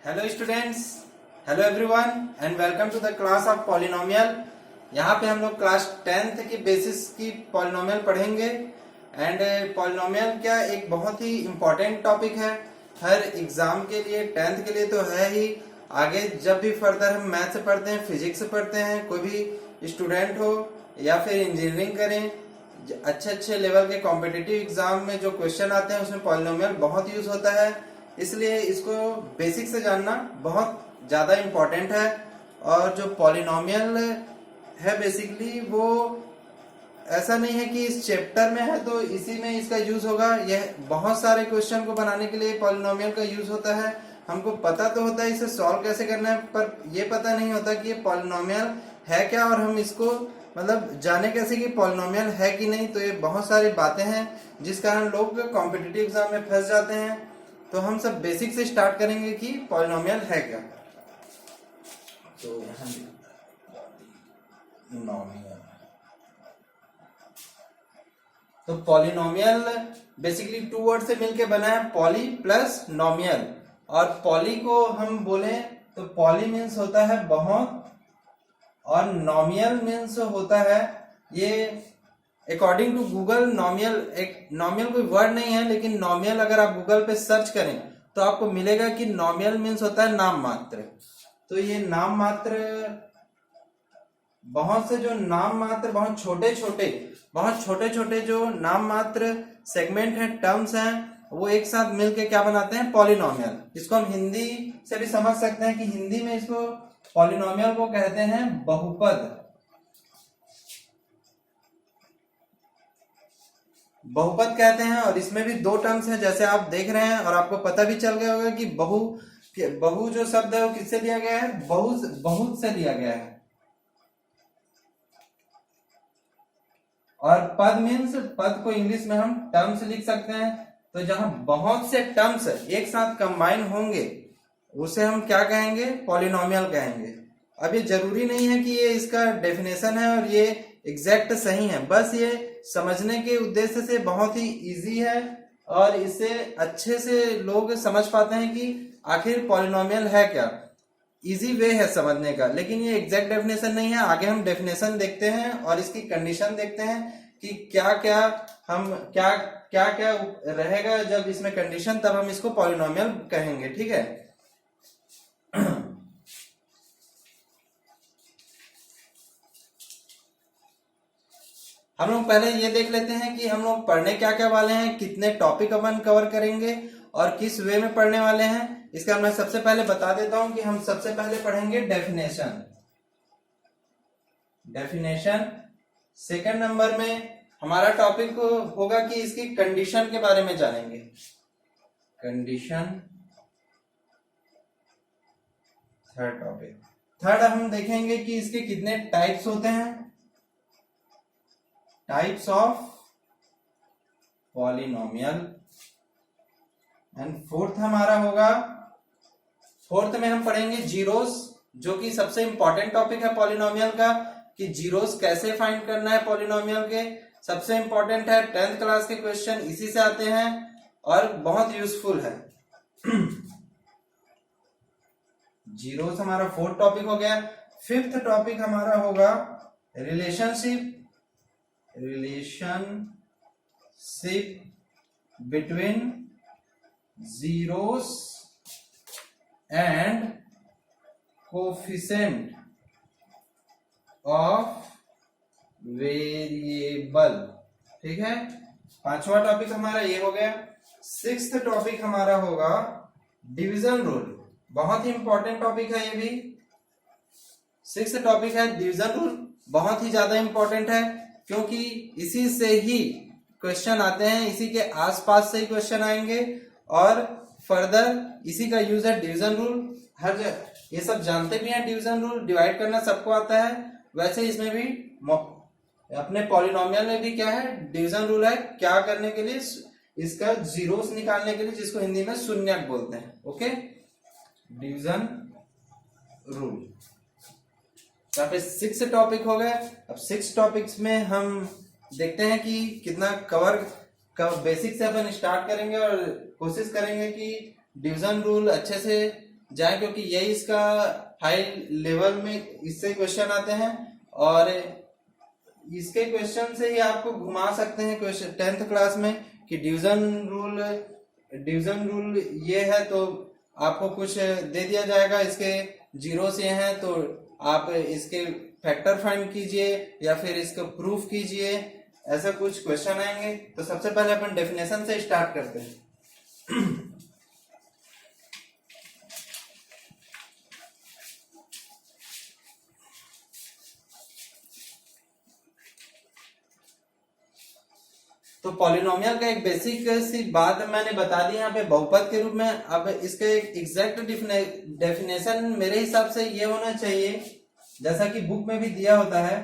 Hello students, hello everyone and welcome to the class of polynomial. यहाँ पे हम लोग क्लास 10th की बेसिस की पॉलिनोमियल पढ़ेंगे। एंड पॉलिनोमियल क्या एक बहुत ही इम्पोर्टेंट टॉपिक है हर एग्जाम के लिए, 10th के लिए तो है ही। आगे जब भी फर्दर हम मैथ से पढ़ते हैं, फिजिक्स से पढ़ते हैं, कोई भी स्टूडेंट हो या फिर इंजीनियरिंग करें, अच्छे लेवल के कॉम्पिटिटिव एग्जाम में जो क्वेश्चन आते हैं उसमें पॉलिनोमियल बहुत यूज होता है। इसलिए इसको बेसिक से जानना बहुत ज्यादा इम्पोर्टेंट है। और जो पॉलिनोमियल है बेसिकली वो ऐसा नहीं है कि इस चैप्टर में है तो इसी में इसका यूज होगा। यह बहुत सारे क्वेश्चन को बनाने के लिए पॉलिनोमियल का यूज होता है। हमको पता तो होता है इसे सॉल्व कैसे करना है, पर यह पता नहीं होता कि ये पॉलिनोमियल है क्या और हम इसको मतलब जाने कैसे कि पॉलिनोमियल है कि नहीं। तो ये बहुत सारी बातें हैं जिस कारण लोग कॉम्पिटिटिव एग्जाम में फंस जाते हैं। तो हम सब बेसिक से स्टार्ट करेंगे कि पॉलिनोमियल है क्या। तो यहाँ नोमियल, तो पॉलिनोमियल बेसिकली टू वर्ड से मिलके बना है, पॉली प्लस नोमियल। और पॉली को हम बोले तो पॉली मीन्स होता है बहुत और नोमियल मीन्स होता है, ये अकॉर्डिंग टू गूगल नोमियल कोई वर्ड नहीं है, लेकिन नोमियल अगर आप गूगल पे सर्च करें तो आपको मिलेगा कि नोमियल मीन्स होता है नाम मात्र। तो ये नाम मात्र, बहुत से जो नाम मात्र बहुत छोटे छोटे जो नाम मात्र सेगमेंट है, टर्म्स हैं, वो एक साथ मिलके क्या बनाते हैं, पॉलिनोमियल। इसको हम हिंदी से भी समझ सकते हैं कि हिंदी में इसको पॉलिनोमियल को कहते हैं बहुपद। बहुपद कहते हैं। और इसमें भी दो टर्म्स हैं जैसे आप देख रहे हैं, और आपको पता भी चल गया होगा कि बहु जो शब्द है वो किससे लिया गया है, बहुत से लिया गया है। और पद मीन्स, पद को इंग्लिश में हम टर्म्स लिख सकते हैं। तो जहां बहुत से टर्म्स एक साथ कंबाइन होंगे उसे हम क्या कहेंगे, पॉलिनोमियल कहेंगे। अब ये जरूरी नहीं है कि ये इसका डेफिनेशन है और ये एग्जैक्ट सही है, बस ये समझने के उद्देश्य से बहुत ही इजी है और इससे अच्छे से लोग समझ पाते हैं कि आखिर पॉलिनोमियल है क्या। इजी वे है समझने का, लेकिन ये एग्जैक्ट डेफिनेशन नहीं है। आगे हम डेफिनेशन देखते हैं और इसकी कंडीशन देखते हैं कि क्या क्या रहेगा जब इसमें कंडीशन, तब हम इसको पॉलिनोमियल कहेंगे। ठीक है। हम लोग पहले ये देख लेते हैं कि हम लोग पढ़ने क्या क्या वाले हैं, कितने टॉपिक अपन कवर करेंगे और किस वे में पढ़ने वाले हैं। इसका मैं सबसे पहले बता देता हूं कि हम सबसे पहले पढ़ेंगे डेफिनेशन। सेकंड नंबर में हमारा टॉपिक होगा कि इसकी कंडीशन के बारे में जानेंगे, कंडीशन। थर्ड हम देखेंगे कि इसके कितने टाइप्स होते हैं, types of polynomial. And fourth हमारा होगा, फोर्थ में हम पढ़ेंगे जीरोस, जो कि सबसे इंपॉर्टेंट टॉपिक है पॉलिनोमियल का, कि जीरोस कैसे फाइंड करना है पॉलिनोमियल के। सबसे इंपॉर्टेंट है, 10th क्लास के क्वेश्चन इसी से आते हैं और बहुत यूजफुल है। जीरोस हमारा फोर्थ टॉपिक हो गया। फिफ्थ टॉपिक हमारा होगा relationship between zeros and coefficient of variable. ठीक है, पांचवा टॉपिक हमारा ये हो गया। सिक्स्थ टॉपिक हमारा होगा डिवीजन रूल। बहुत ही इंपॉर्टेंट टॉपिक है ये भी। सिक्स्थ टॉपिक है डिवीजन रूल, बहुत ही ज्यादा इंपॉर्टेंट है क्योंकि इसी से ही क्वेश्चन आते हैं, इसी के आसपास से ही क्वेश्चन आएंगे और फर्दर इसी का यूज है डिवीजन रूल। हर ये सब जानते भी हैं, डिवीजन रूल डिवाइड करना सबको आता है। वैसे इसमें भी अपने पॉलिनोमियल में भी क्या है, डिवीजन रूल है। क्या करने के लिए, इसका जीरोस निकालने के लिए, जिसको हिंदी में शून्यक बोलते हैं। Okay, division rule. यहाँ पे 6 टॉपिक हो गए। अब 6 टॉपिक्स में हम देखते हैं कि कितना बेसिक से अपन स्टार्ट करेंगे और कोशिश करेंगे कि डिवीजन रूल अच्छे से जाए, क्योंकि यही इसका हाई लेवल में इससे क्वेश्चन आते हैं और इसके क्वेश्चन से ही आपको घुमा सकते हैं क्वेश्चन 10th क्लास में कि डिवीजन रूल ये है तो आपको कुछ दे दिया जाएगा, इसके जीरोस ये हैं तो आप इसके फैक्टर फाइंड कीजिए या फिर इसको प्रूफ कीजिए, ऐसा कुछ क्वेश्चन आएंगे। तो सबसे पहले अपन डेफिनेशन से स्टार्ट करते हैं। तो पॉलिनोमियल का एक बेसिक सी बात मैंने बता दी यहाँ पे बहुपद के रूप में। अब इसके एग्जैक्ट डेफिनेशन मेरे हिसाब से ये होना चाहिए, जैसा कि बुक में भी दिया होता है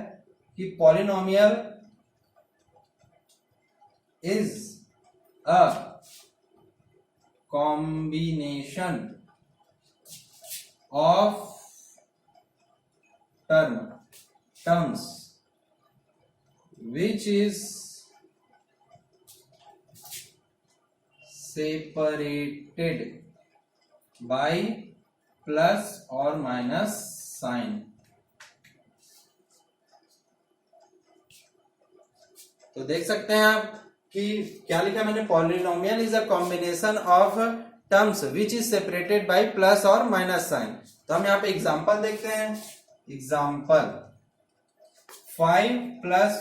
कि polynomial is a combination of terms which is separated by plus or minus sign। तो देख सकते हैं आप कि क्या लिखा मैंने, polynomial is a combination of terms which is separated by plus और माइनस साइन। तो हम यहाँ पे एग्जांपल देखते हैं। Example 5 plus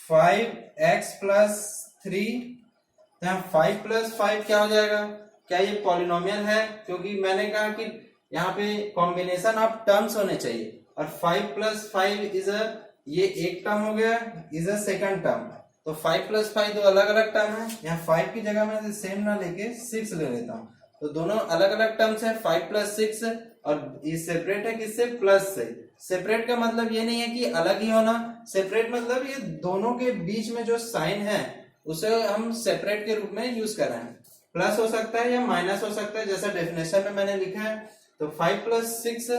5x plus 3। 5 plus 5 क्या हो जाएगा, क्या ये पॉलिनोमियल है? क्योंकि मैंने कहा कि यहाँ पे कॉम्बिनेशन ऑफ टर्म्स होने चाहिए और 5 प्लस 5 इज अ, ये एक टर्म हो गया, इज अ सेकंड टर्म। तो 5 प्लस 5 दो अलग अलग टर्म है। यहाँ 5 की जगह मैं सेम ना लेके 6 ले लेता हूँ, तो दोनों अलग अलग टर्म्स है 5 प्लस 6 और ये सेपरेट है किससे, प्लस से। सेपरेट का मतलब ये नहीं है कि अलग ही होना, सेपरेट मतलब ये दोनों के बीच में जो साइन है उसे हम सेपरेट के रूप में यूज कर रहे हैं। प्लस हो सकता है या माइनस हो सकता है, जैसा डेफिनेशन में मैंने लिखा है। तो 5 प्लस 6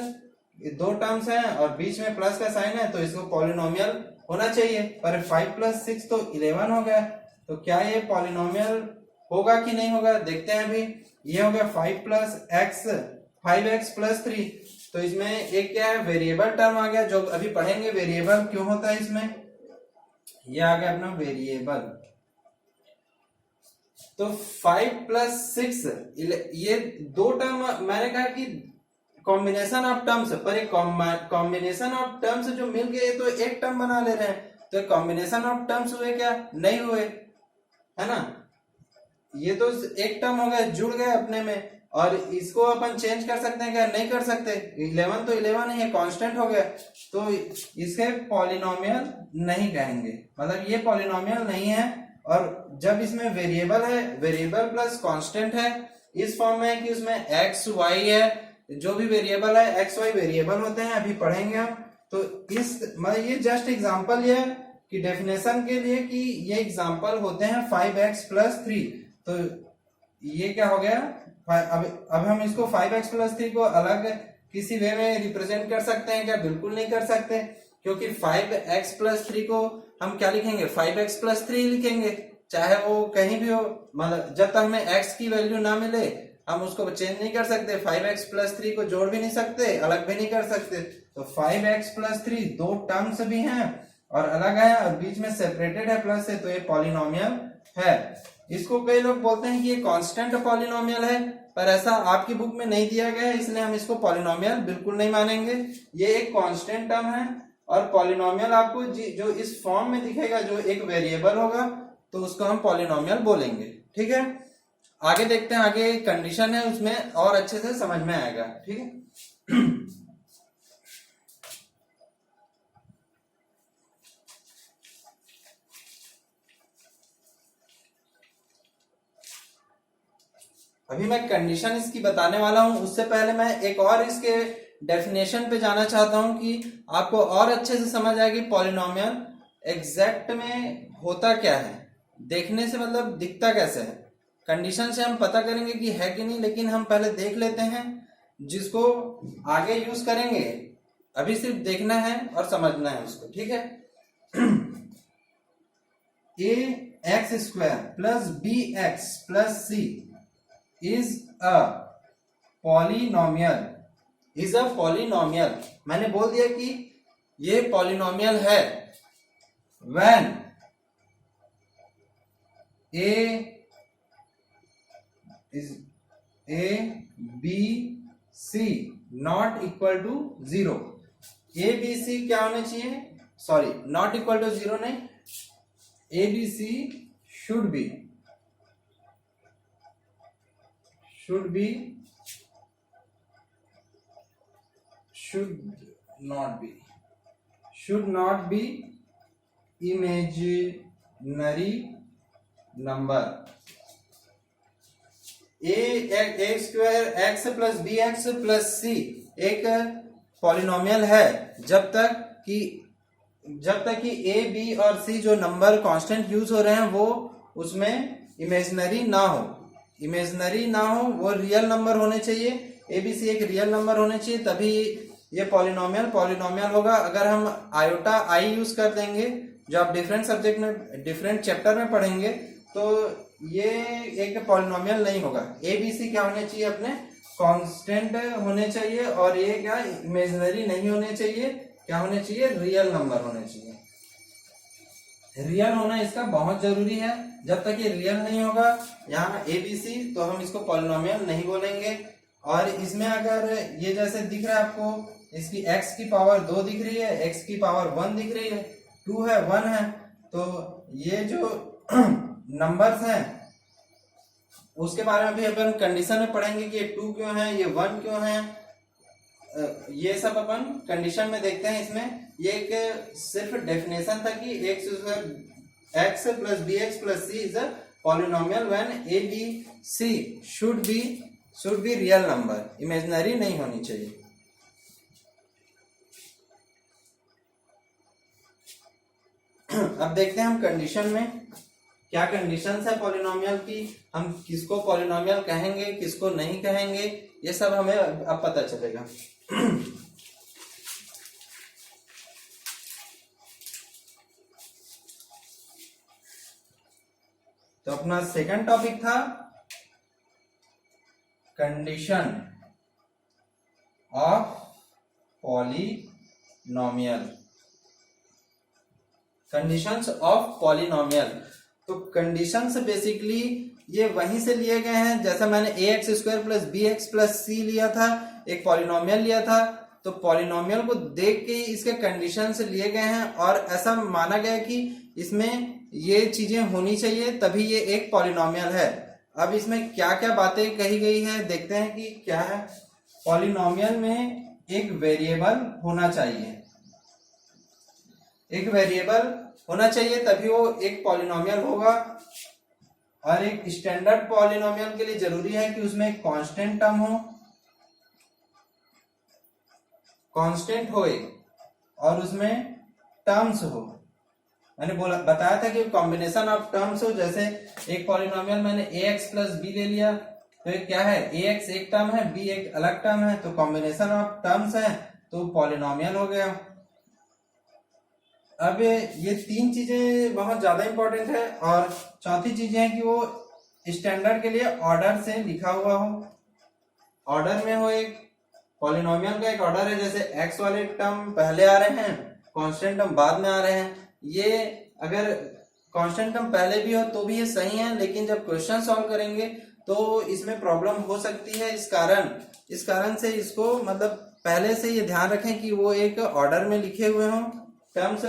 ये दो टर्म्स हैं और बीच में प्लस का साइन है, तो इसको पॉलिनोमियल होना चाहिए। पर 5 प्लस 6 तो 11 हो गया, तो क्या ये पॉलिनोमियल होगा कि नहीं होगा, देखते हैं अभी। ये हो गया 5 प्लस एक्स 5x प्लस 3। तो इसमें एक क्या है, वेरिएबल टर्म आ गया, जो अभी पढ़ेंगे वेरिएबल क्यों होता है इसमें। ये आ गया अपना वेरिएबल। तो 5 प्लस 6 ये दो टर्म, मैंने कहा कि कॉम्बिनेशन ऑफ टर्म्स, पर एक कॉम्बिनेशन ऑफ टर्म्स जो मिल गए तो एक टर्म बना ले रहे हैं। तो कॉम्बिनेशन ऑफ टर्म्स हुए क्या, नहीं हुए, है ना। ये तो एक टर्म हो गया, जुड़ गए अपने में, और इसको अपन चेंज कर सकते हैं क्या, नहीं कर सकते। 11 तो 11 ही है, कांस्टेंट हो गया, तो इसके पॉलिनोमियल नहीं कहेंगे, मतलब ये पॉलिनोमियल नहीं है। और जब इसमें वेरिएबल है, वेरिएबल प्लस कांस्टेंट है, इस फॉर्म में है कि उसमें एक्स वाई है, जो भी वेरिएबल है एक्स वाई वेरिएबल होते हैं, अभी पढ़ेंगे हम। तो इस मतलब ये जस्ट एग्जांपल ये कि डेफिनेशन के लिए कि ये एग्जांपल होते हैं 5x प्लस 3। तो ये क्या हो गया, अब हम इसको 5x प्लस 3 को अलग किसी वे में रिप्रेजेंट कर सकते हैं क्या, बिल्कुल नहीं कर सकते, क्योंकि 5x प्लस 3 को हम क्या लिखेंगे, 5x प्लस 3 लिखेंगे, चाहे वो कहीं भी हो। मतलब जब तक हमें x की वैल्यू ना मिले हम उसको चेंज नहीं कर सकते। 5x प्लस 3 को जोड़ भी नहीं सकते, अलग भी नहीं कर सकते। तो 5x प्लस 3 दो टर्म्स भी हैं और अलग है और बीच में सेपरेटेड है प्लस से, तो ये पॉलिनोमियल है। इसको कई लोग बोलते हैं कि ये कांस्टेंट पॉलिनोमियल है, पर ऐसा आपकी बुक में नहीं दिया गया है, इसलिए हम इसको पॉलिनोमियल बिल्कुल नहीं मानेंगे। ये एक कांस्टेंट टर्म है और पॉलिनोमियल आपको जो इस फॉर्म में दिखेगा, जो एक वेरिएबल होगा, तो उसको हम पॉलिनोमियल बोलेंगे। ठीक है, आगे देखते हैं, आगे कंडीशन है उसमें और अच्छे से समझ में आएगा। ठीक है, अभी मैं कंडीशन इसकी बताने वाला हूं, उससे पहले मैं एक और इसके डेफिनेशन पे जाना चाहता हूं कि आपको और अच्छे से समझ आएगी पॉलिनोमियल एग्जैक्ट में होता क्या है, देखने से मतलब दिखता कैसे है। कंडीशन से हम पता करेंगे कि है कि नहीं, लेकिन हम पहले देख लेते हैं, जिसको आगे यूज करेंगे। अभी सिर्फ देखना है और समझना है उसको। ठीक है, a x square plus b x plus c is a polynomial, is a polynomial, मैंने बोल दिया कि ये पॉलिनोमियल है when a b c not equal to 0। A b c क्या होने चाहिए, सॉरी नॉट इक्वल टू 0 नहीं, a b c should be should not be imaginary number। a square x plus b x plus c एक polynomial है जब तक कि A B और सी जो नंबर कांस्टेंट यूज हो रहे हैं वो उसमें इमेजिनरी ना हो, वो रियल नंबर होने चाहिए। ए बी सी एक रियल नंबर होने चाहिए, तभी ये पॉलिनोमियल होगा। अगर हम आयोटा आई यूज कर देंगे, जो आप डिफरेंट सब्जेक्ट में डिफरेंट चैप्टर में पढ़ेंगे, तो ये एक पॉलिनोमियल नहीं होगा। ए बी सी क्या होने चाहिए, अपने कांस्टेंट होने चाहिए, और ये क्या इमेजिनरी नहीं होने चाहिए, क्या होने चाहिए, रियल नंबर होने चाहिए। रियल होना इसका बहुत जरूरी है। जब तक ये रियल नहीं होगा यहाँ ए बी सी, तो हम इसको पॉलिनोमियल नहीं बोलेंगे। और इसमें अगर ये जैसे दिख रहा है आपको, इसकी x की पावर 2 दिख रही है, x की पावर 1 दिख रही है, 2 है 1 है, तो ये जो नंबर्स हैं उसके बारे में भी अपन कंडीशन में पढ़ेंगे कि ये 2 क्यों है, ये 1 क्यों है, ये सब अपन कंडीशन में देखते हैं। इसमें ये एक सिर्फ डेफिनेशन था कि x plus b x plus c is a polynomial when a b c should be real number, imaginary नहीं होनी चाहिए। अब देखते हैं हम कंडीशन में क्या कंडीशंस है पॉलिनोमियल की, हम किसको पॉलिनोमियल कहेंगे किसको नहीं कहेंगे, ये सब हमें अब पता चलेगा। तो अपना सेकंड टॉपिक था condition of polynomial, conditions of polynomial. तो कंडीशंस बेसिकली ये वहीं से लिए गए हैं, जैसा मैंने a x square plus b x plus c लिया था, एक पॉलिनोमियल लिया था, तो पॉलिनोमियल को देख के इसके कंडीशंस लिए गए हैं, और ऐसा माना गया कि इसमें ये चीजें होनी चाहिए तभी ये एक पॉलिनोमियल है। अब इसमें क्या क्या बातें कही गई है देखते हैं कि क्या है। पॉलिनोमियल में एक वेरिएबल होना चाहिए, एक वेरिएबल होना चाहिए तभी वो एक पॉलिनोमियल होगा। और एक स्टैंडर्ड पॉलिनोमियल के लिए जरूरी है कि उसमें एक कांस्टेंट टर्म हो, कांस्टेंट होए, और उसमें टर्म्स हो। मैंने बताया था कि कॉम्बिनेशन ऑफ टर्म्स हो। जैसे एक पॉलिनोमियल मैंने ए एक्स प्लस बी ले लिया, तो ये क्या है, ए एक्स एक टर्म है, बी एक अलग टर्म है, तो कॉम्बिनेशन ऑफ टर्म्स है तो पॉलिनोमियल हो गया। अब ये तीन चीजें बहुत ज्यादा इंपॉर्टेंट है, और चौथी चीज है कि वो स्टैंडर्ड के लिए ऑर्डर से लिखा हुआ हो, ऑर्डर में हो। एक पॉलिनोमियल का एक ऑर्डर है, जैसे एक्स वाले टर्म पहले आ रहे हैं, कांस्टेंट टर्म बाद में आ रहे हैं। ये अगर कांस्टेंट टर्म पहले भी हो तो भी ये सही है, लेकिन जब क्वेश्चन सॉल्व करेंगे तो इसमें प्रॉब्लम हो सकती है। इस कारण से इसको मतलब पहले से ये ध्यान रखें कि वो एक ऑर्डर में लिखे हुए हों टर्म्स,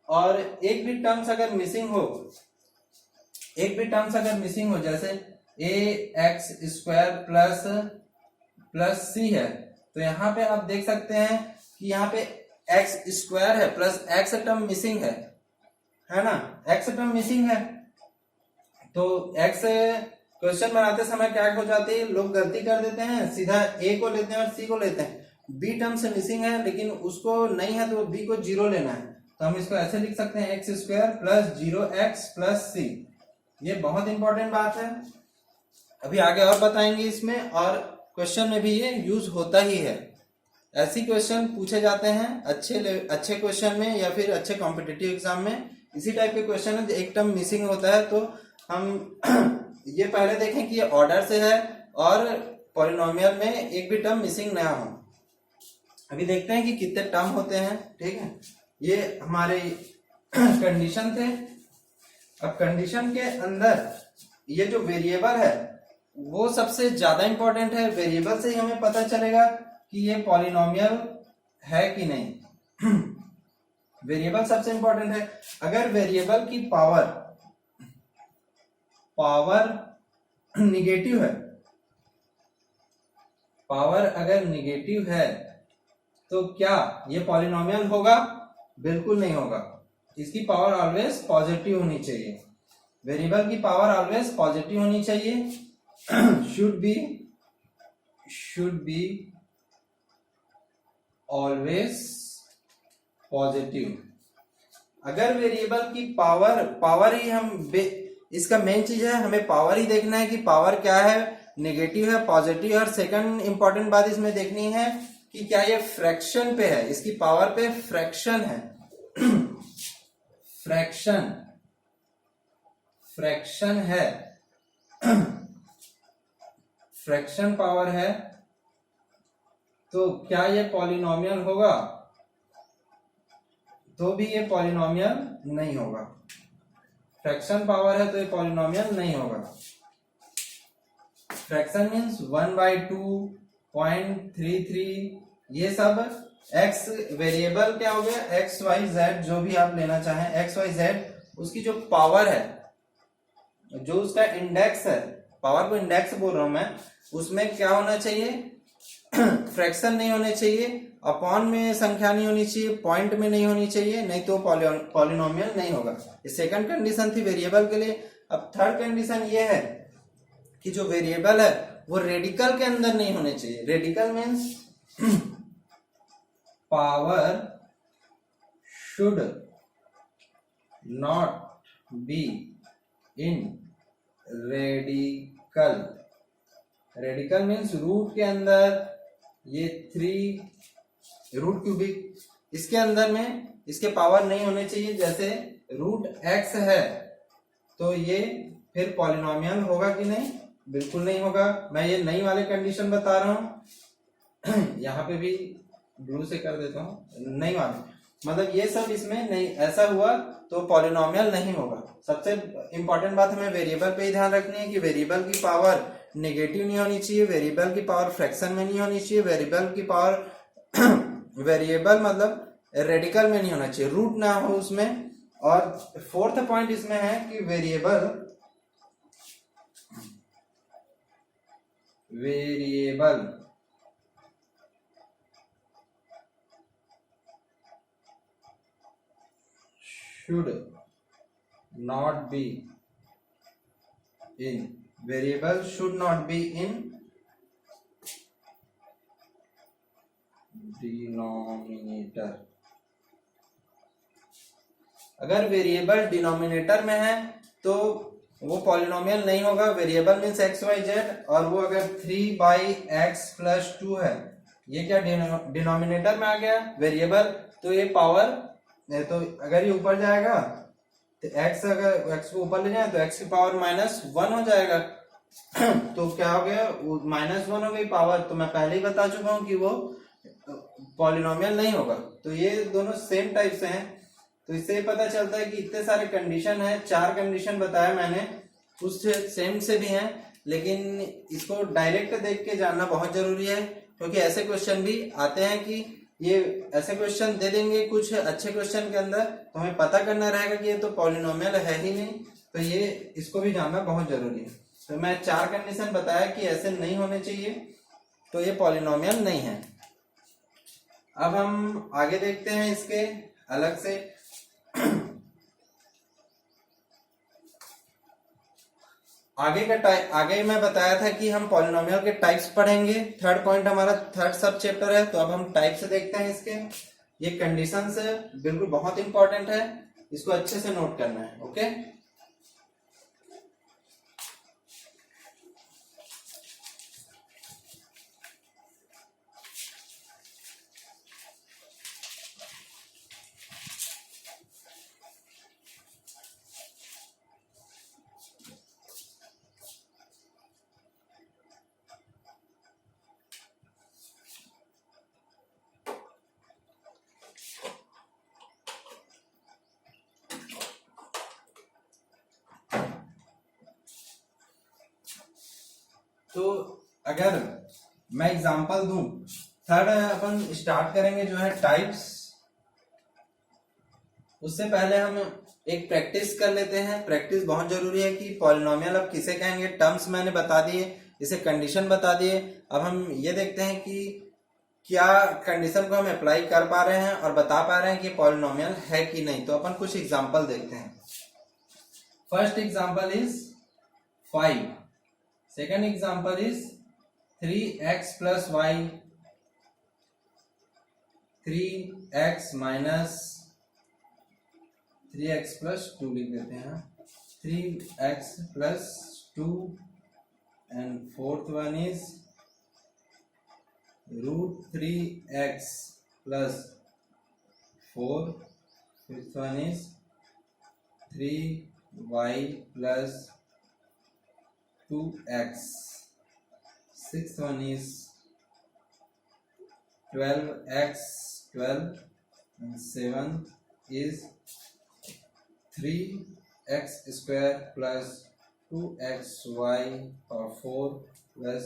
और एक भी टर्म्स अगर मिसिंग हो, जैसे ए एक्स स्क्वायर प्लस सी है, तो यहाँ पे आप देख सकते हैं कि यहाँ पे एक्स स्क्वायर है प्लस एक्स टर्म मिसिंग है ना, एक्स टर्म मिसिंग है। तो एक्स क्वेश्चन बनाते समय क्या हो जाती है, लोग गलती कर देते हैं, सीधा ए को लेते हैं और सी को लेते हैं। बी टर्म से मिसिंग है लेकिन उसको नहीं है, तो बी को 0 लेना है, तो हम इसको ऐसे लिख सकते हैं x square plus 0x plus c. ये बहुत इंपॉर्टेंट बात है, अभी आगे और बताएंगे इसमें, और क्वेश्चन में भी ये यूज होता ही है। ऐसी क्वेश्चन पूछे जाते हैं अच्छे क्वेश्चन में या फिर अच्छे कॉम्पिटिटिव एग्जाम में। इसी टाइप के क्वेश्चन है, एक टर्म मिसिंग होता है तो हम ये पहले देखें कि ये ऑर्डर से है और पॉलिनोमियल में एक भी टर्म मिसिंग ना हो। अभी देखते हैं कि कितने टर्म होते हैं। ठीक है, ये हमारे कंडीशन थे। अब कंडीशन के अंदर ये जो वेरिएबल है वो सबसे ज्यादा इंपॉर्टेंट है। वेरिएबल से ही हमें पता चलेगा कि ये पॉलिनोमियल है कि नहीं। वेरिएबल सबसे इंपॉर्टेंट है। अगर वेरिएबल की पावर निगेटिव है, पावर अगर निगेटिव है तो क्या ये पॉलिनोमियल होगा? बिल्कुल नहीं होगा। इसकी पावर ऑलवेज पॉजिटिव होनी चाहिए। वेरिएबल की पावर ऑलवेज पॉजिटिव होनी चाहिए। Should be always positive. अगर वेरिएबल की पावर ही इसका मेन चीज है, हमें पावर ही देखना है कि पावर क्या है, नेगेटिव है, पॉजिटिव है। और सेकंड इंपॉर्टेंट बात इसमें देखनी है कि क्या ये फ्रैक्शन पे है, इसकी पावर पे फ्रैक्शन है। फ्रैक्शन है, फ्रैक्शन पावर है, तो क्या ये पॉलिनोमियल होगा? तो भी ये पॉलिनोमियल नहीं होगा। फ्रैक्शन पावर है तो ये पॉलिनोमियल नहीं होगा। फ्रैक्शन मीन्स 1/2, 0.33, ये सब एक्स वेरिएबल क्या हो गया, एक्स वाई जेड, जो भी आप लेना चाहें, एक्स वाई जेड, उसकी जो पावर है, जो उसका इंडेक्स है, पावर को इंडेक्स बोल रहा हूं मैं, उसमें क्या होना चाहिए? फ्रैक्शन नहीं होने चाहिए, अपॉन में संख्या नहीं होनी चाहिए, पॉइंट में नहीं होनी चाहिए, नहीं तो पॉलिनोमियल नहीं होगा। ये सेकंड कंडीशन थी वेरिएबल के लिए। अब थर्ड कंडीशन ये है कि जो वेरिएबल है वो रेडिकल के अंदर नहीं होने चाहिए। Radical means power should not be in radical. Radical means root के अंदर, ये 3 रूट क्यूबिक, इसके अंदर में इसके पावर नहीं होने चाहिए। जैसे रूट एक्स है तो ये फिर पॉलिनोमियल होगा कि नहीं? बिल्कुल नहीं होगा। मैं ये नई वाले कंडीशन बता रहा हूं। यहाँ पे भी ब्लू से कर देता हूं, नई वाले, मतलब ये सब इसमें नहीं, ऐसा हुआ तो पॉलिनोमियल नहीं होगा। सबसे इंपॉर्टेंट बात हमें वेरिएबल पे ही ध्यान रखनी है कि वेरिएबल की पावर नेगेटिव नहीं होनी चाहिए, वेरिएबल की पावर फ्रैक्शन में नहीं होनी चाहिए, वेरिएबल की पावर वेरिएबल मतलब रेडिकल में नहीं होना चाहिए, रूट ना हो उसमें। और फोर्थ पॉइंट इसमें है कि variable should not be in, variable should not be in denominator. अगर वेरिएबल डिनोमिनेटर में है तो वो पॉलिनोमियल नहीं होगा। Variable means x y z, और वो अगर 3/x+2 है, ये क्या डिनोमिनेटर में आ गया वेरिएबल, तो ये पावर, तो अगर ये ऊपर जाएगा तो x, अगर x को ऊपर ले जाए तो x की पावर -1 हो जाएगा। तो क्या हो गया, -1 हो गई पावर। तो मैं पहले ही बता चुका हूं कि वो पॉलिनोमियल नहीं होगा। तो ये दोनों सेम टाइप से हैं। तो इससे पता चलता है कि इतने सारे कंडीशन है, 4 कंडीशन बताया मैंने, उससे सेम से भी हैं, लेकिन इसको डायरेक्ट देख के जानना बहुत जरूरी है, क्योंकि ऐसे क्वेश्चन भी आते हैं कि ये ऐसे क्वेश्चन दे देंगे कुछ अच्छे क्वेश्चन के अंदर, तो हमें पता करना रहेगा कि ये तो पॉलिनोमियल है ही नहीं। तो ये इसको भी जानना बहुत जरूरी है। तो मैं 4 कंडीशन बताया कि ऐसे नहीं होने चाहिए, तो ये पॉलिनोमियल नहीं है। अब हम आगे देखते हैं इसके अलग से। आगे मैं बताया था कि हम पॉलिनोमियल के टाइप्स पढ़ेंगे। थर्ड पॉइंट हमारा थर्ड सब चैप्टर है। तो अब हम टाइप से देखते हैं इसके। ये कंडीशंस है, बिल्कुल बहुत इंपॉर्टेंट है, इसको अच्छे से नोट करना है। ओके, तो अगर मैं एग्जांपल दूं, थर्ड अपन स्टार्ट करेंगे जो है टाइप्स। उससे पहले हम एक प्रैक्टिस कर लेते हैं। प्रैक्टिस बहुत जरूरी है कि पॉलिनोमियल अब किसे कहेंगे, टर्म्स मैंने बता दिए, इसे कंडीशन बता दिए। अब हम ये देखते हैं कि क्या कंडीशन को हम अप्लाई कर पा रहे हैं और बता पा रहे हैं कि पॉलिनोमियल है कि नहीं। तो अपन कुछ एग्जांपल देखते हैं। First example is 5, second example is 3x plus y, 3x minus 3x plus 2 लिख देते हैं, 3x plus 2 and fourth one is root 3x plus 4, fifth one is 3y plus 2x, sixth one is 12x 12 and seventh is 3x square plus 2xy power 4 plus